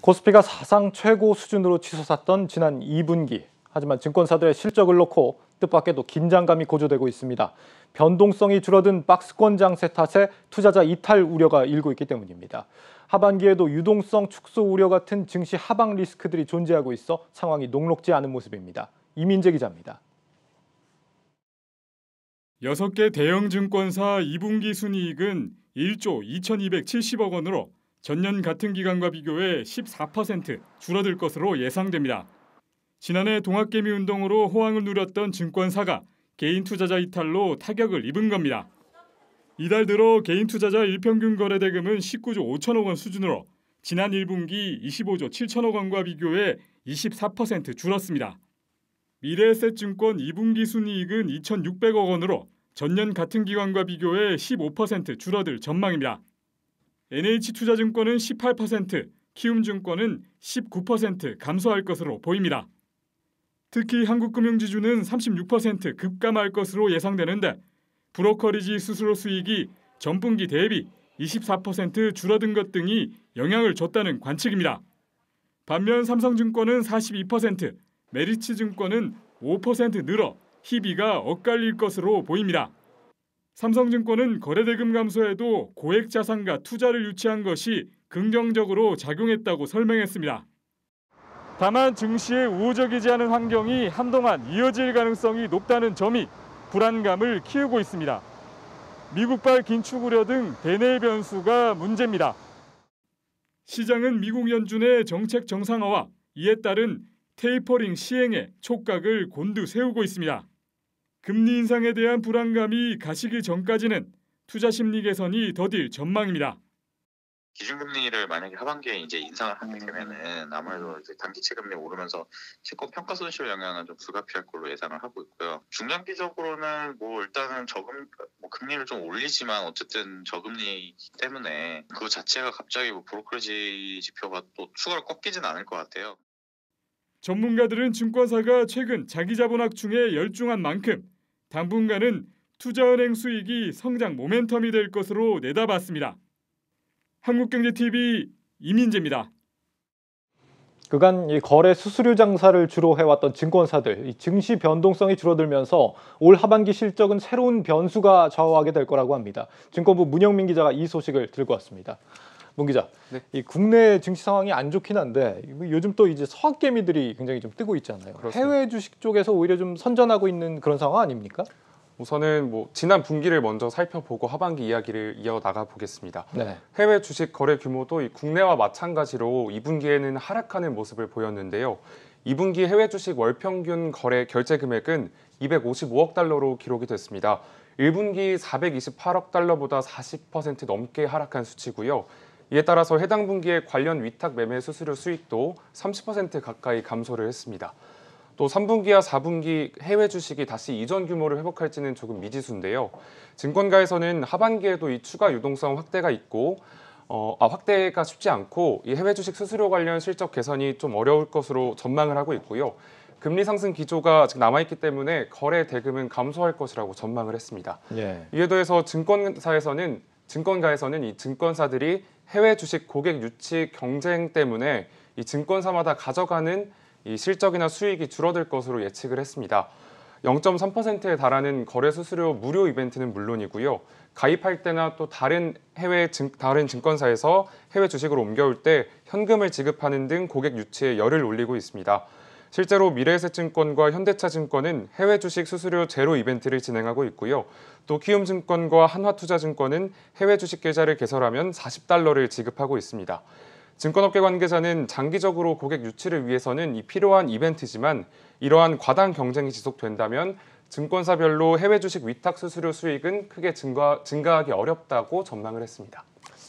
코스피가 사상 최고 수준으로 치솟았던 지난 2분기. 하지만 증권사들의 실적을 놓고 뜻밖에도 긴장감이 고조되고 있습니다. 변동성이 줄어든 박스권 장세 탓에 투자자 이탈 우려가 일고 있기 때문입니다. 하반기에도 유동성 축소 우려 같은 증시 하방 리스크들이 존재하고 있어 상황이 녹록지 않은 모습입니다. 이민재 기자입니다. 6개 대형 증권사 2분기 순이익은 1조 2,270억 원으로 전년 같은 기간과 비교해 14% 줄어들 것으로 예상됩니다. 지난해 동학개미 운동으로 호황을 누렸던 증권사가 개인 투자자 이탈로 타격을 입은 겁니다. 이달 들어 개인 투자자 일평균 거래 대금은 19조 5천억 원 수준으로 지난 1분기 25조 7천억 원과 비교해 24% 줄었습니다. 미래에셋증권 2분기 순이익은 2,600억 원으로 전년 같은 기간과 비교해 15% 줄어들 전망입니다. NH투자증권은 18%, 키움증권은 19% 감소할 것으로 보입니다. 특히 한국금융지주는 36% 급감할 것으로 예상되는데 브로커리지 수수료 수익이 전분기 대비 24% 줄어든 것 등이 영향을 줬다는 관측입니다. 반면 삼성증권은 42%, 메리츠증권은 5% 늘어 희비가 엇갈릴 것으로 보입니다. 삼성증권은 거래대금 감소에도 고액자산과 투자를 유치한 것이 긍정적으로 작용했다고 설명했습니다. 다만 증시의 우호적이지 않은 환경이 한동안 이어질 가능성이 높다는 점이 불안감을 키우고 있습니다. 미국발 긴축 우려 등 대내 변수가 문제입니다. 시장은 미국 연준의 정책 정상화와 이에 따른 테이퍼링 시행에 촉각을 곤두세우고 있습니다. 금리 인상에 대한 불안감이 가시기 전까지는 투자 심리 개선이 더딜 전망입니다. 기준금리를 만약에 하반기에 이제 인상을 하게 되면은 아무래도 이제 단기 채금리 오르면서 채권 평가 손실 영향은 좀 불가피할 걸로 예상을 하고 있고요. 중장기적으로는 뭐 일단은 금리를 좀 올리지만 어쨌든 저금리 때문에 그 자체가 갑자기 뭐 브로커리지 지표가 또 추가로 꺾이진 않을 것 같아요. 전문가들은 증권사가 최근 자기자본 확충에 열중한 만큼 당분간은 투자은행 수익이 성장 모멘텀이 될 것으로 내다봤습니다. 한국경제TV 이민재입니다. 그간 이 거래 수수료 장사를 주로 해왔던 증권사들, 이 증시 변동성이 줄어들면서 올 하반기 실적은 새로운 변수가 좌우하게 될 거라고 합니다. 증권부 문영민 기자가 이 소식을 들고 왔습니다. 문 기자, 네. 이 국내 증시 상황이 안 좋긴 한데 요즘 또 이제 서학개미들이 굉장히 좀 뜨고 있잖아요. 그렇습니다. 해외 주식 쪽에서 오히려 좀 선전하고 있는 그런 상황 아닙니까? 우선은 지난 분기를 먼저 살펴보고 하반기 이야기를 이어나가 보겠습니다. 네. 해외 주식 거래 규모도 이 국내와 마찬가지로 2분기에는 하락하는 모습을 보였는데요. 2분기 해외 주식 월 평균 거래 결제 금액은 255억 달러로 기록이 됐습니다. 1분기 428억 달러보다 40% 넘게 하락한 수치고요. 이에 따라서 해당 분기의 관련 위탁 매매 수수료 수익도 30% 가까이 감소를 했습니다. 또 3분기와 4분기 해외 주식이 다시 이전 규모를 회복할지는 조금 미지수인데요. 증권가에서는 하반기에도 이 추가 유동성 확대가 확대가 쉽지 않고 이 해외 주식 수수료 관련 실적 개선이 좀 어려울 것으로 전망을 하고 있고요. 금리 상승 기조가 아직 남아있기 때문에 거래 대금은 감소할 것이라고 전망을 했습니다. 예. 이에 더해서 증권가에서는 이 증권사들이 해외 주식 고객 유치 경쟁 때문에 이 증권사마다 가져가는 이 실적이나 수익이 줄어들 것으로 예측을 했습니다. 0.3%에 달하는 거래 수수료 무료 이벤트는 물론이고요. 가입할 때나 또 다른 증권사에서 해외 주식으로 옮겨올 때 현금을 지급하는 등 고객 유치에 열을 올리고 있습니다. 실제로 미래에셋증권과 현대차증권은 해외 주식 수수료 제로 이벤트를 진행하고 있고요. 또 키움증권과 한화투자증권은 해외 주식 계좌를 개설하면 40달러를 지급하고 있습니다. 증권업계 관계자는 장기적으로 고객 유치를 위해서는 이 필요한 이벤트지만 이러한 과당 경쟁이 지속된다면 증권사별로 해외 주식 위탁 수수료 수익은 크게 증가하기 어렵다고 전망을 했습니다.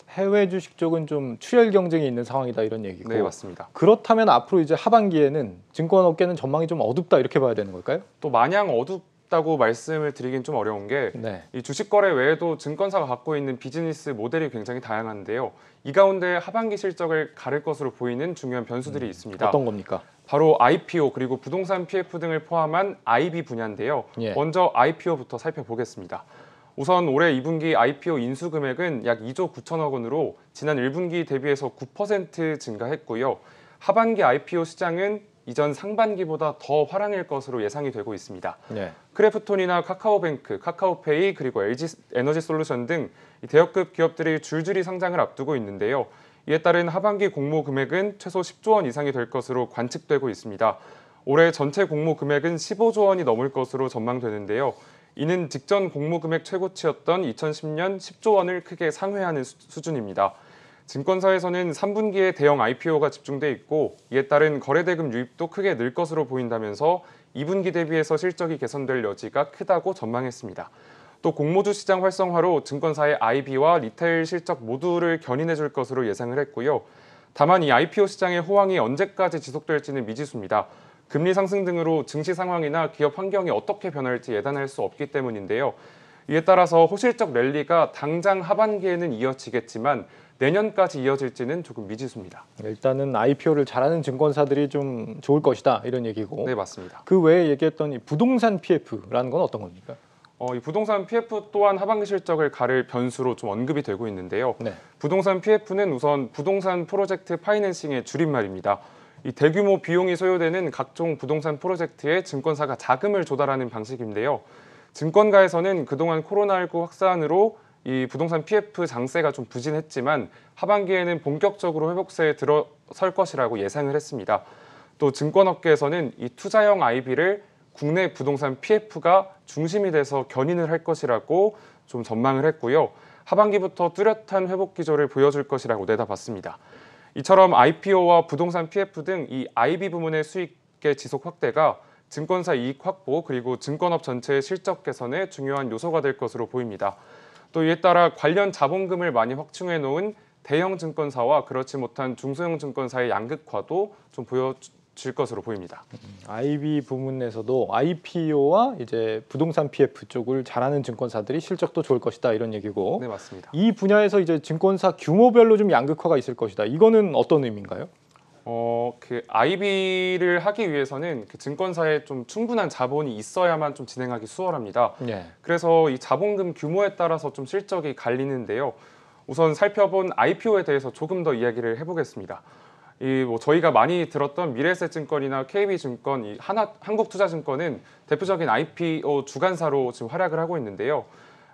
해외 주식 쪽은 좀 출혈 경쟁이 있는 상황이다 이런 얘기고. 네, 맞습니다. 그렇다면 앞으로 이제 하반기에는 증권업계는 전망이 좀 어둡다 이렇게 봐야 되는 걸까요? 또 마냥 어둡다고 말씀을 드리긴 좀 어려운 게 이 주식 거래 외에도 증권사가 갖고 있는 비즈니스 모델이 굉장히 다양한데요. 이 가운데 하반기 실적을 가를 것으로 보이는 중요한 변수들이 있습니다. 어떤 겁니까? 바로 IPO 그리고 부동산 PF 등을 포함한 IB 분야인데요. 예. 먼저 IPO부터 살펴보겠습니다. 우선 올해 2분기 IPO 인수 금액은 약 2조 9천억 원으로 지난 1분기 대비해서 9% 증가했고요. 하반기 IPO 시장은 이전 상반기보다 더 화랑일 것으로 예상이 되고 있습니다. 네. 크래프톤이나 카카오뱅크, 카카오페이 그리고 LG 에너지솔루션 등 대역급 기업들이 줄줄이 상장을 앞두고 있는데요. 이에 따른 하반기 공모 금액은 최소 10조 원 이상이 될 것으로 관측되고 있습니다. 올해 전체 공모 금액은 15조 원이 넘을 것으로 전망되는데요. 이는 직전 공모 금액 최고치였던 2010년 10조 원을 크게 상회하는 수준입니다. 증권사에서는 3분기에 대형 IPO가 집중돼 있고 이에 따른 거래대금 유입도 크게 늘 것으로 보인다면서 2분기 대비해서 실적이 개선될 여지가 크다고 전망했습니다. 또 공모주 시장 활성화로 증권사의 IB와 리테일 실적 모두를 견인해 줄 것으로 예상을 했고요. 다만 이 IPO 시장의 호황이 언제까지 지속될지는 미지수입니다. 금리 상승 등으로 증시 상황이나 기업 환경이 어떻게 변할지 예단할 수 없기 때문인데요. 이에 따라서 호실적 랠리가 당장 하반기에는 이어지겠지만 내년까지 이어질지는 조금 미지수입니다. 일단은 IPO를 잘하는 증권사들이 좀 좋을 것이다 이런 얘기고. 네, 맞습니다. 그 외에 얘기했던 이 부동산 PF라는 건 어떤 겁니까? 이 부동산 PF 또한 하반기 실적을 가를 변수로 좀 언급이 되고 있는데요. 네. 부동산 PF는 우선 부동산 프로젝트 파이낸싱의 줄임말입니다. 이 대규모 비용이 소요되는 각종 부동산 프로젝트에 증권사가 자금을 조달하는 방식인데요. 증권가에서는 그동안 코로나19 확산으로 이 부동산 PF 장세가 좀 부진했지만 하반기에는 본격적으로 회복세에 들어설 것이라고 예상을 했습니다. 또 증권업계에서는 이 투자형 IB를 국내 부동산 PF가 중심이 돼서 견인을 할 것이라고 좀 전망을 했고요. 하반기부터 뚜렷한 회복 기조를 보여줄 것이라고 내다봤습니다. 이처럼 IPO와 부동산 PF 등 이 IB 부문의 수익의 지속 확대가 증권사 이익 확보 그리고 증권업 전체의 실적 개선에 중요한 요소가 될 것으로 보입니다. 또 이에 따라 관련 자본금을 많이 확충해 놓은 대형 증권사와 그렇지 못한 중소형 증권사의 양극화도 좀 보여질 것으로 보입니다. IB 부문에서도 IPO와 이제 부동산 PF 쪽을 잘하는 증권사들이 실적도 좋을 것이다 이런 얘기고. 네, 맞습니다. 이 분야에서 이제 증권사 규모별로 좀 양극화가 있을 것이다. 이거는 어떤 의미인가요? 그 IB를 하기 위해서는 그 증권사에 좀 충분한 자본이 있어야만 좀 진행하기 수월합니다. 네. 그래서 이 자본금 규모에 따라서 좀 실적이 갈리는데요. 우선 살펴본 IPO에 대해서 조금 더 이야기를 해보겠습니다. 저희가 많이 들었던 미래에셋증권이나 KB증권, 한국투자증권은 대표적인 IPO 주관사로 지금 활약을 하고 있는데요.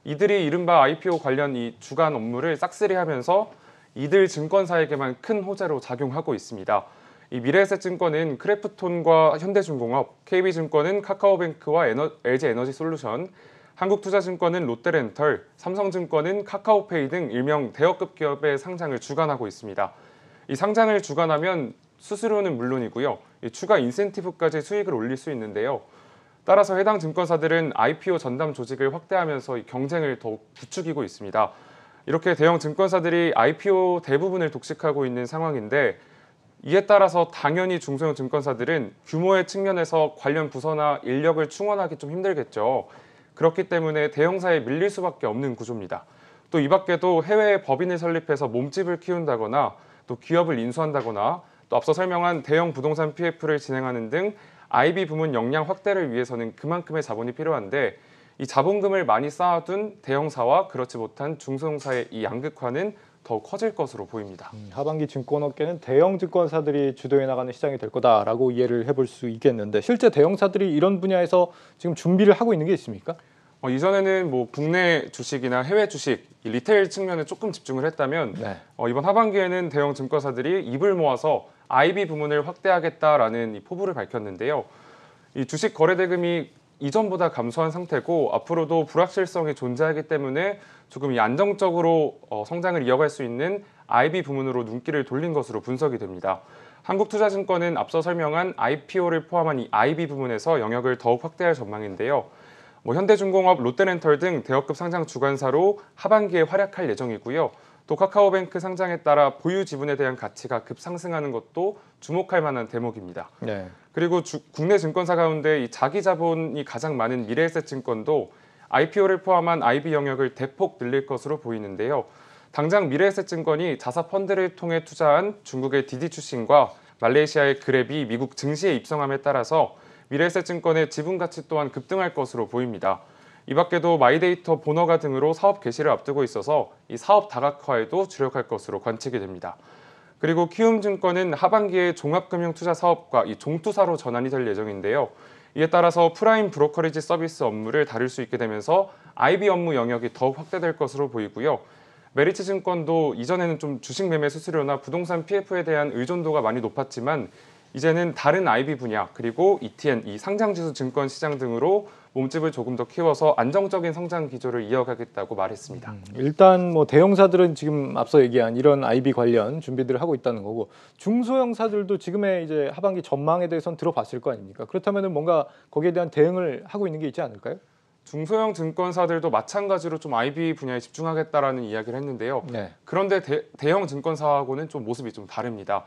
이들이 이른바 IPO 관련 이 주간 업무를 싹쓸이하면서 이들 증권사에게만 큰 호재로 작용하고 있습니다. 이 미래에셋증권은 크래프톤과 현대중공업, KB증권은 카카오뱅크와 LG 에너지솔루션, 한국투자증권은 롯데렌털, 삼성증권은 카카오페이 등 일명 대여급 기업의 상장을 주관하고 있습니다. 이 상장을 주관하면 수수료는 물론이고요. 추가 인센티브까지 수익을 올릴 수 있는데요. 따라서 해당 증권사들은 IPO 전담 조직을 확대하면서 이 경쟁을 더욱 부추기고 있습니다. 이렇게 대형 증권사들이 IPO 대부분을 독식하고 있는 상황인데 이에 따라서 당연히 중소형 증권사들은 규모의 측면에서 관련 부서나 인력을 충원하기 좀 힘들겠죠. 그렇기 때문에 대형사에 밀릴 수밖에 없는 구조입니다. 또 이 밖에도 해외에 법인을 설립해서 몸집을 키운다거나 또 기업을 인수한다거나 또 앞서 설명한 대형 부동산 PF를 진행하는 등 IB 부문 역량 확대를 위해서는 그만큼의 자본이 필요한데 이 자본금을 많이 쌓아둔 대형사와 그렇지 못한 중소형사의 이 양극화는 더 커질 것으로 보입니다. 하반기 증권업계는 대형 증권사들이 주도해 나가는 시장이 될 거다라고 이해를 해볼 수 있겠는데 실제 대형사들이 이런 분야에서 지금 준비를 하고 있는 게 있습니까? 이전에는 국내 주식이나 해외 주식, 이 리테일 측면에 조금 집중을 했다면 네. 이번 하반기에는 대형 증권사들이 입을 모아서 IB 부문을 확대하겠다라는 이 포부를 밝혔는데요. 이 주식 거래 대금이 이전보다 감소한 상태고 앞으로도 불확실성이 존재하기 때문에 조금 이 안정적으로 성장을 이어갈 수 있는 IB 부문으로 눈길을 돌린 것으로 분석이 됩니다. 한국투자증권은 앞서 설명한 IPO를 포함한 이 IB 부문에서 영역을 더욱 확대할 전망인데요. 현대중공업, 롯데렌털 등 대여급 상장 주관사로 하반기에 활약할 예정이고요. 또 카카오뱅크 상장에 따라 보유 지분에 대한 가치가 급상승하는 것도 주목할 만한 대목입니다. 네. 그리고 국내 증권사 가운데 이 자기 자본이 가장 많은 미래에셋증권도 IPO를 포함한 IB 영역을 대폭 늘릴 것으로 보이는데요. 당장 미래에셋증권이 자사 펀드를 통해 투자한 중국의 디디추싱과 말레이시아의 그랩이 미국 증시에 입성함에 따라서 미래에셋증권의 지분 가치 또한 급등할 것으로 보입니다. 이 밖에도 마이데이터 보너가 등으로 사업 개시를 앞두고 있어서 이 사업 다각화에도 주력할 것으로 관측이 됩니다. 그리고 키움증권은 하반기에 종합금융투자사업과 이 종투사로 전환이 될 예정인데요. 이에 따라서 프라임 브로커리지 서비스 업무를 다룰 수 있게 되면서 IB 업무 영역이 더욱 확대될 것으로 보이고요. 메리츠증권도 이전에는 좀 주식 매매 수수료나 부동산 PF에 대한 의존도가 많이 높았지만 이제는 다른 IB 분야 그리고 ETN, 이 상장지수 증권 시장 등으로 몸집을 조금 더 키워서 안정적인 성장 기조를 이어가겠다고 말했습니다. 일단 뭐 대형사들은 지금 앞서 얘기한 이런 IB 관련 준비들을 하고 있다는 거고 중소형사들도 지금의 이제 하반기 전망에 대해서는 들어봤을 거 아닙니까? 그렇다면은 뭔가 거기에 대한 대응을 하고 있는 게 있지 않을까요? 중소형 증권사들도 마찬가지로 좀 IB 분야에 집중하겠다라는 이야기를 했는데요. 네. 그런데 대형 증권사하고는 좀 모습이 좀 다릅니다.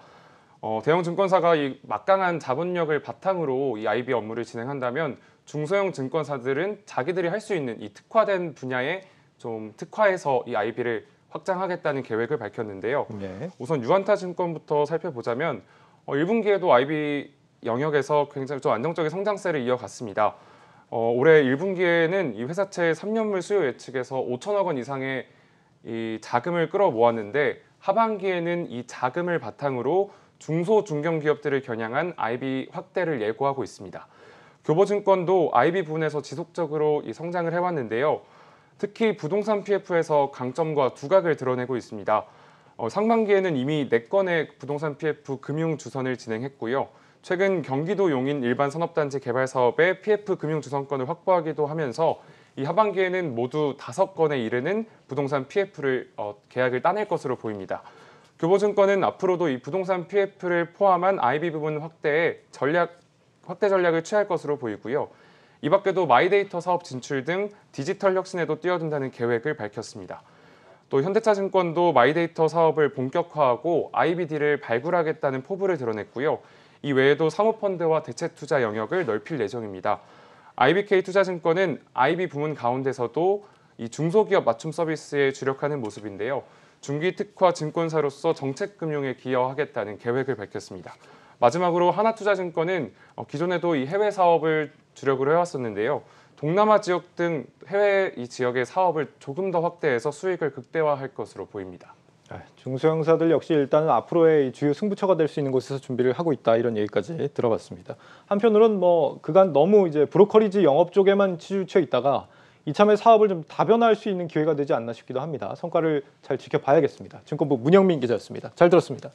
대형 증권사가 이 막강한 자본력을 바탕으로 이 IB 업무를 진행한다면 중소형 증권사들은 자기들이 할 수 있는 이 특화된 분야에 좀 특화해서 이 IB를 확장하겠다는 계획을 밝혔는데요. 네. 우선 유한타증권부터 살펴보자면 1분기에도 IB 영역에서 굉장히 좀 안정적인 성장세를 이어갔습니다. 올해 1분기에는 이 회사채 3년물 수요 예측에서 5천억 원 이상의 이 자금을 끌어모았는데 하반기에는 이 자금을 바탕으로 중소 중견 기업들을 겨냥한 IB 확대를 예고하고 있습니다. 교보증권도 IB 부분에서 지속적으로 이 성장을 해왔는데요. 특히 부동산 PF에서 강점과 두각을 드러내고 있습니다. 상반기에는 이미 4건의 부동산 PF 금융 주선을 진행했고요. 최근 경기도 용인 일반 산업단지 개발 사업에 PF 금융 주선권을 확보하기도 하면서 이 하반기에는 모두 5건에 이르는 부동산 PF를 계약을 따낼 것으로 보입니다. 교보증권은 앞으로도 이 부동산 PF를 포함한 IB 부분 확대 전략을 취할 것으로 보이고요. 이 밖에도 마이데이터 사업 진출 등 디지털 혁신에도 뛰어든다는 계획을 밝혔습니다. 또 현대차증권도 마이데이터 사업을 본격화하고 IBD를 발굴하겠다는 포부를 드러냈고요. 이 외에도 사모펀드와 대체투자 영역을 넓힐 예정입니다. IBK투자증권은 IB 부문 가운데서도 이 중소기업 맞춤 서비스에 주력하는 모습인데요. 중기 특화 증권사로서 정책금융에 기여하겠다는 계획을 밝혔습니다. 마지막으로 하나투자증권은 기존에도 이 해외 사업을 주력으로 해왔었는데요. 동남아 지역 등 해외 이 지역의 사업을 조금 더 확대해서 수익을 극대화할 것으로 보입니다. 중소형사들 역시 일단은 앞으로의 주요 승부처가 될 수 있는 곳에서 준비를 하고 있다 이런 얘기까지 들어봤습니다. 한편으로는 뭐 그간 너무 이제 브로커리지 영업 쪽에만 치우쳐 있다가 이참에 사업을 좀 다변화할 수 있는 기회가 되지 않나 싶기도 합니다. 성과를 잘 지켜봐야겠습니다. 증권부 문영민 기자였습니다. 잘 들었습니다.